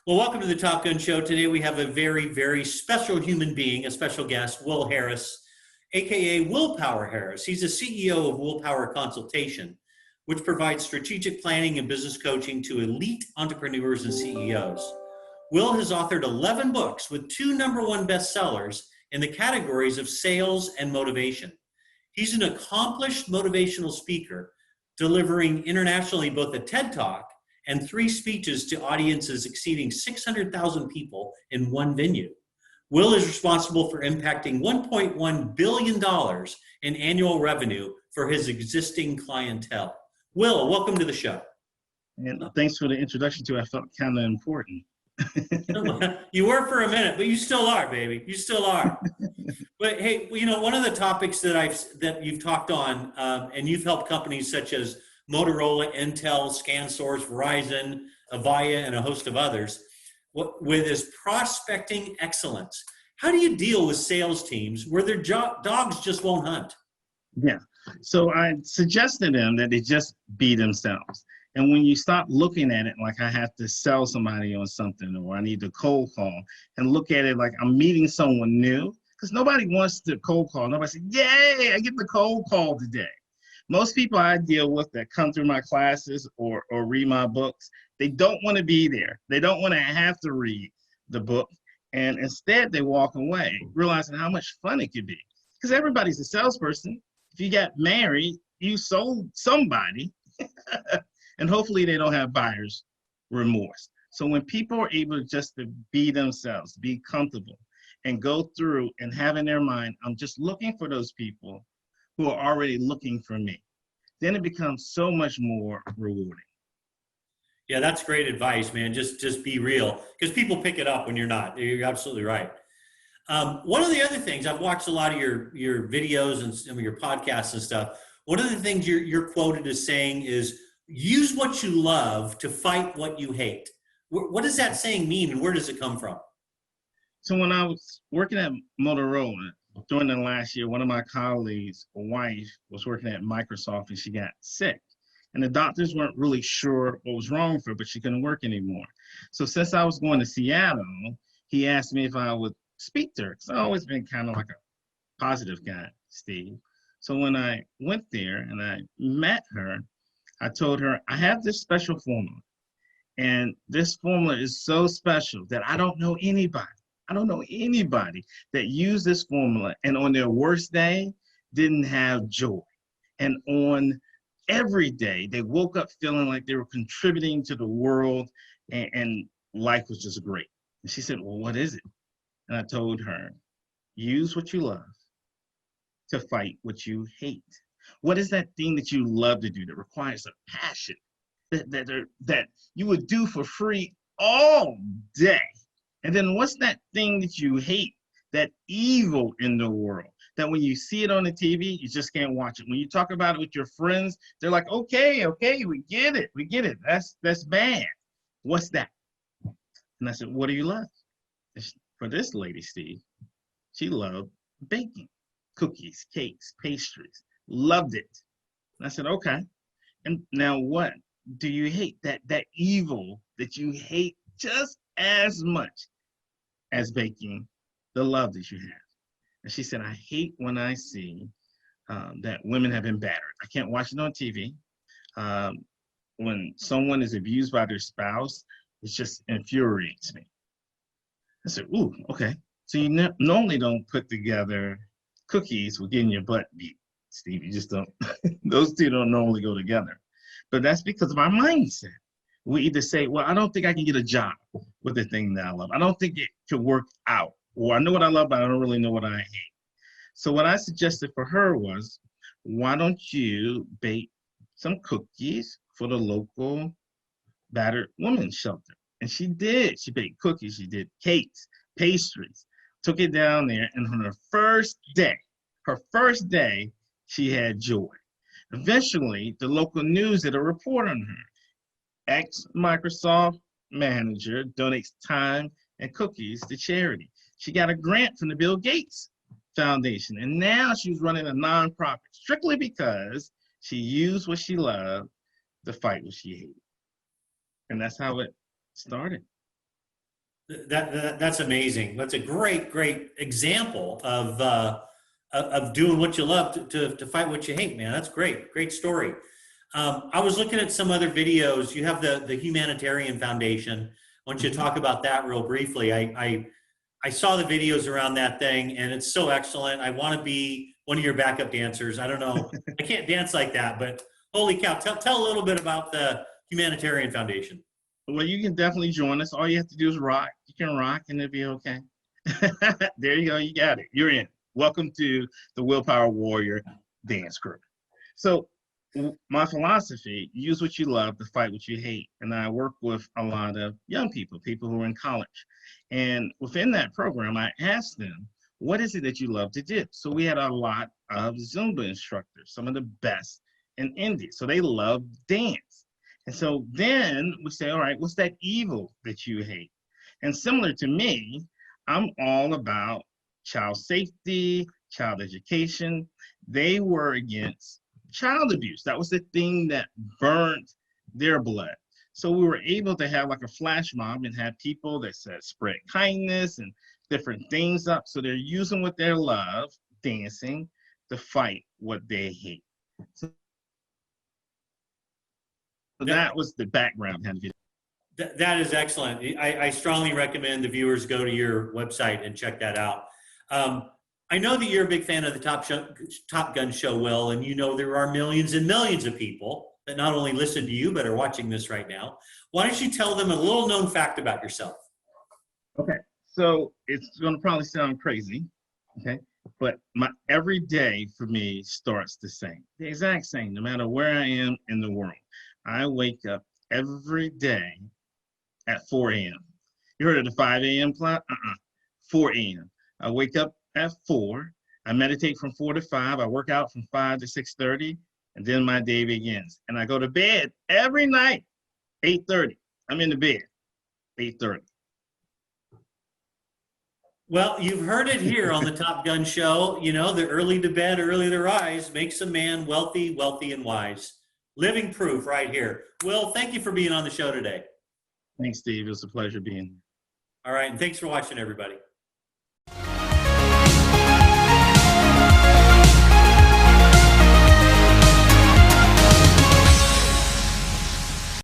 Well, welcome to the Top Gun Show. Today we have a very, very special human being, a special guest, Will Harris, aka Willpower Harris. He's the CEO of Willpower Consultation, which provides strategic planning and business coaching to elite entrepreneurs and CEOs. Will has authored 11 books with 2 #1 bestsellers in the categories of sales and motivation. He's an accomplished motivational speaker, delivering internationally both a TED Talk and 3 speeches to audiences exceeding 600,000 people in one venue. Will is responsible for impacting $1.1 billion in annual revenue for his existing clientele. Will, welcome to the show. And thanks for the introduction to it. I felt kind of important. You were for a minute, but you still are, baby. You still are. But hey, one of the topics that you've talked on, and you've helped companies such as Motorola, Intel, ScanSource, Verizon, Avaya, and a host of others, with is prospecting excellence. How do you deal with sales teams where their dogs just won't hunt? Yeah. So I suggested to them that they just be themselves. And when you stop looking at it like I have to sell somebody on something or I need to cold call, and look at it like I'm meeting someone new, because nobody wants to cold call. Nobody says, yay, I get the cold call today. Most people I deal with that come through my classes or read my books, they don't want to be there. They don't want to have to read the book. And instead they walk away, realizing how much fun it could be. Because everybody's a salesperson. If you got married, you sold somebody. And hopefully they don't have buyer's remorse. So when people are able just to be themselves, be comfortable, and go through and have in their mind, I'm just looking for those people who are already looking for me, then it becomes so much more rewarding. Yeah, that's great advice, man. Just be real, because people pick it up when you're not. You're absolutely right. One of the other things, I've watched a lot of your videos and some of your podcasts and stuff. One of the things you're quoted as saying is, use what you love to fight what you hate. What does that saying mean, and where does it come from? So when I was working at Motorola during the last year, one of my colleagues' wife was working at Microsoft and she got sick. And the doctors weren't really sure what was wrong with her, but she couldn't work anymore. So since I was going to Seattle, he asked me if I would speak to her, because I've always been kind of like a positive guy, Steve. So when I went there and I met her, I told her, I have this special formula. And this formula is so special that I don't know anybody. I don't know anybody that used this formula and on their worst day didn't have joy. And on every day, they woke up feeling like they were contributing to the world and life was just great. And she said, well, what is it? And I told her, use what you love to fight what you hate. What is that thing that you love to do that requires a passion that you would do for free all day? And then what's that thing that you hate, that evil in the world, that when you see it on the TV, you just can't watch it? When you talk about it with your friends, they're like, okay, we get it. That's bad. What's that? And I said, what do you love? For this lady, Steve, she loved baking, cookies, cakes, pastries. Loved it. And I said, okay. And now what do you hate? That evil that you hate just as much as baking, the love that you have. And she said, I hate when I see that women have been battered. I can't watch it on TV. When someone is abused by their spouse, it just infuriates me. I said, ooh, okay. So you normally don't put together cookies with getting your butt beat, Steve. You just don't. Those two don't normally go together. But that's because of our mindset. We either say, well, I don't think I can get a job with the thing that I love. I don't think it could work out. Or I know what I love, but I don't really know what I hate. So what I suggested for her was, why don't you bake some cookies for the local battered women's shelter? And she did. She baked cookies. She did cakes, pastries, took it down there. And on her first day, she had joy. Eventually, the local news did a report on her. Ex-Microsoft manager donates time and cookies to charity. She got a grant from the Bill Gates Foundation, and now she's running a nonprofit strictly because she used what she loved to fight what she hated. And that's how it started. That's amazing. That's a great example of doing what you love to fight what you hate, man. That's great story. I was looking at some other videos. You have the Humanitarian Foundation. I want you to talk about that real briefly. I saw the videos around that thing, and it's so excellent. I want to be one of your backup dancers. I don't know, I can't dance like that, but holy cow! Tell a little bit about the Humanitarian Foundation. Well, you can definitely join us. All you have to do is rock. You can rock and it'll be okay. There you go. You got it. You're in. Welcome to the Willpower Warrior Dance Group. So my philosophy, use what you love to fight what you hate. And I work with a lot of young people who are in college. And within that program, I asked them, what is it that you love to do? So we had a lot of Zumba instructors, some of the best in India. So they love dance. And so then we say, all right, what's that evil that you hate? And similar to me, I'm all about child safety, child education. They were against child abuse. That was the thing that burnt their blood. So we were able to have like a flash mob and have people that said spread kindness and different things up. So they're using what they love, dancing, to fight what they hate. So that was the background. That is excellent. I strongly recommend the viewers go to your website and check that out. I know that you're a big fan of the Top Gun Show, Will, and you know there are millions and millions of people that not only listen to you, but are watching this right now. Why don't you tell them a little known fact about yourself? Okay, so it's going to probably sound crazy, okay? But my every day for me starts the same, the exact same, no matter where I am in the world. I wake up every day at 4 a.m. You heard of the 5 a.m. clock? 4 a.m. I wake up at 4. I meditate from 4 to 5. I work out from 5 to 6:30, and then my day begins. And I go to bed every night, 8:30. I'm in the bed, 8:30. Well, you've heard it here on the Top Gun Show. You know, the early to bed, early to rise makes a man wealthy, wealthy, and wise. Living proof right here. Will, thank you for being on the show today. Thanks, Steve. It was a pleasure being here. All right, and thanks for watching, everybody.